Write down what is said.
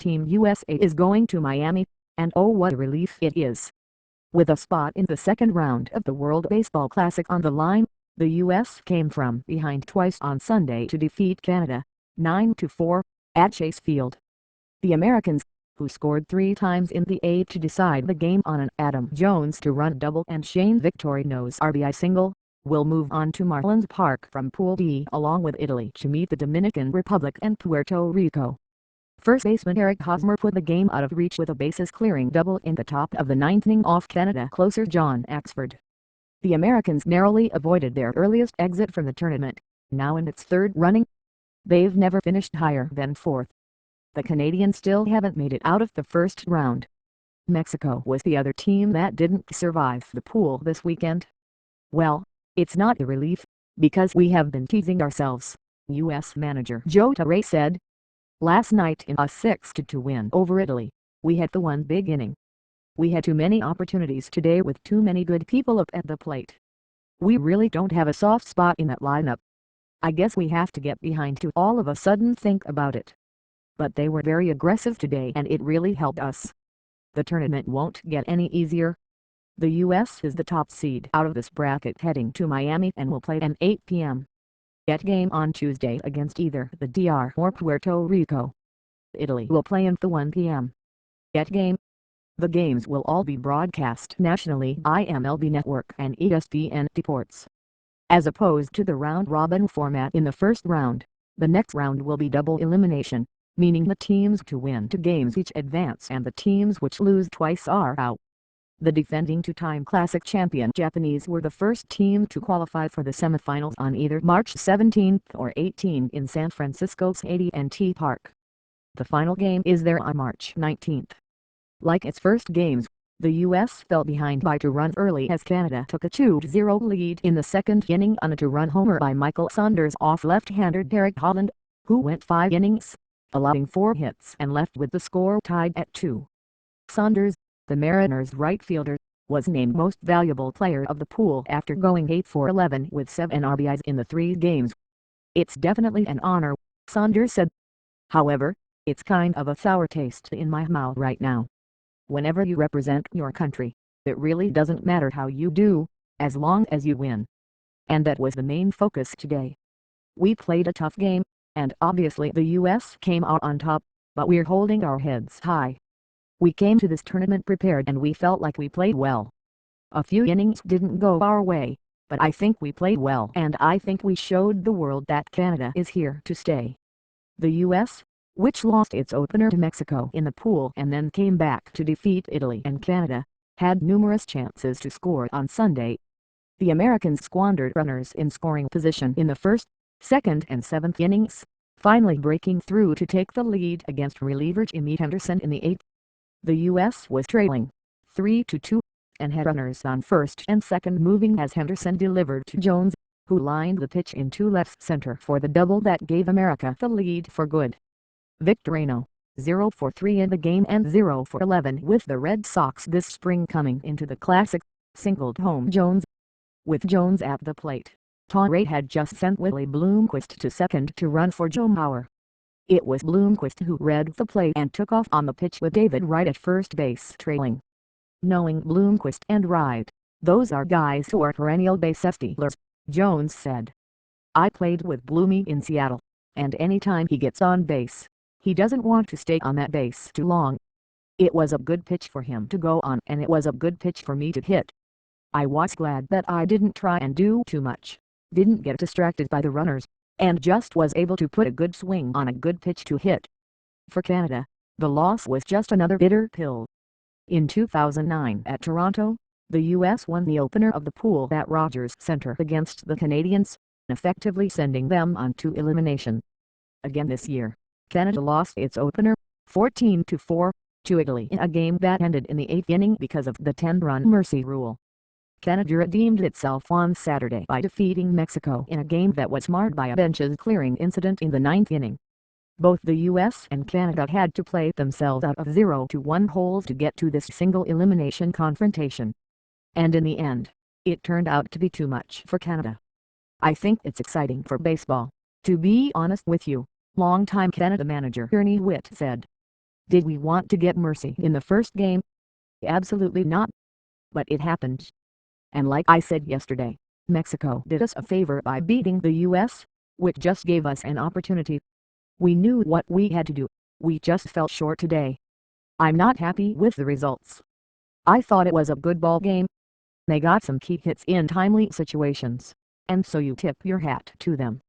Team USA is going to Miami, and oh what a relief it is. With a spot in the second round of the World Baseball Classic on the line, the U.S. came from behind twice on Sunday to defeat Canada, 9-4, at Chase Field. The Americans, who scored 3 times in the 8th to decide the game on an Adam Jones two-run double and Shane Victorino's RBI single, will move on to Marlins Park from Pool D along with Italy to meet the Dominican Republic and Puerto Rico. First baseman Eric Hosmer put the game out of reach with a bases-clearing double in the top of the 9th inning off Canada closer John Axford. The Americans narrowly avoided their earliest exit from the tournament, now in its 3rd running. They've never finished higher than 4th. The Canadians still haven't made it out of the first round. Mexico was the other team that didn't survive the pool this weekend. Well, it's not a relief, because we have been teasing ourselves, U.S. manager Joe Torre said. Last night in a 6-2 win over Italy, we had the one big inning. We had too many opportunities today with too many good people up at the plate. We really don't have a soft spot in that lineup. I guess we have to get behind to all of a sudden think about it. But they were very aggressive today and it really helped us. The tournament won't get any easier. The U.S. is the top seed out of this bracket heading to Miami and will play an 8 p.m. game on Tuesday against either the DR or Puerto Rico. Italy will play in the 1 p.m. game. The games will all be broadcast nationally by MLB Network and ESPN Deportes. As opposed to the round-robin format in the first round, the next round will be double elimination, meaning the teams to win 2 games each advance and the teams which lose twice are out. The defending 2-time Classic champion Japanese were the first team to qualify for the semifinals on either March 17 or 18 in San Francisco's AT&T Park. The final game is there on March 19. Like its first games, the U.S. fell behind by 2 runs early as Canada took a 2-0 lead in the 2nd inning on a 2-run homer by Michael Saunders off left-hander Derek Holland, who went 5 innings, allowing 4 hits and left with the score tied at 2. Saunders, the Mariners' right fielder, was named Most Valuable Player of the pool after going 8 for 11 with 7 RBIs in the 3 games. It's definitely an honor, Saunders said. However, it's kind of a sour taste in my mouth right now. Whenever you represent your country, it really doesn't matter how you do, as long as you win. And that was the main focus today. We played a tough game, and obviously the U.S. came out on top, but we're holding our heads high. We came to this tournament prepared and we felt like we played well. A few innings didn't go our way, but I think we played well and I think we showed the world that Canada is here to stay. The U.S., which lost its opener to Mexico in the pool and then came back to defeat Italy and Canada, had numerous chances to score on Sunday. The Americans squandered runners in scoring position in the 1st, 2nd and 7th innings, finally breaking through to take the lead against reliever Jimmy Henderson in the 8th. The U.S. was trailing 3-2 and had runners on 1st and 2nd moving as Henderson delivered to Jones, who lined the pitch into left center for the double that gave America the lead for good. Victorino, 0 for 3 in the game and 0 for 11 with the Red Sox this spring coming into the Classic, singled home Jones. With Jones at the plate, Torre had just sent Willie Bloomquist to second to run for Joe Mauer. It was Bloomquist who read the play and took off on the pitch with David Wright at first base trailing. Knowing Bloomquist and Wright, those are guys who are perennial base stealers, Jones said. I played with Bloomy in Seattle, and anytime he gets on base, he doesn't want to stay on that base too long. It was a good pitch for him to go on and it was a good pitch for me to hit. I was glad that I didn't try and do too much, didn't get distracted by the runners, and just was able to put a good swing on a good pitch to hit. For Canada, the loss was just another bitter pill. In 2009 at Toronto, the U.S. won the opener of the pool at Rogers Centre against the Canadians, effectively sending them on to elimination. Again this year, Canada lost its opener, 14-4, to Italy in a game that ended in the 8th inning because of the 10-run mercy rule. Canada redeemed itself on Saturday by defeating Mexico in a game that was marred by a benches clearing incident in the 9th inning. Both the U.S. and Canada had to play themselves out of 0-1 holes to get to this single elimination confrontation. And in the end, it turned out to be too much for Canada. I think it's exciting for baseball, to be honest with you, longtime Canada manager Ernie Whitt said. Did we want to get mercy in the first game? Absolutely not. But it happened. And like I said yesterday, Mexico did us a favor by beating the US, which just gave us an opportunity. We knew what we had to do, we just fell short today. I'm not happy with the results. I thought it was a good ball game. They got some key hits in timely situations, and so you tip your hat to them.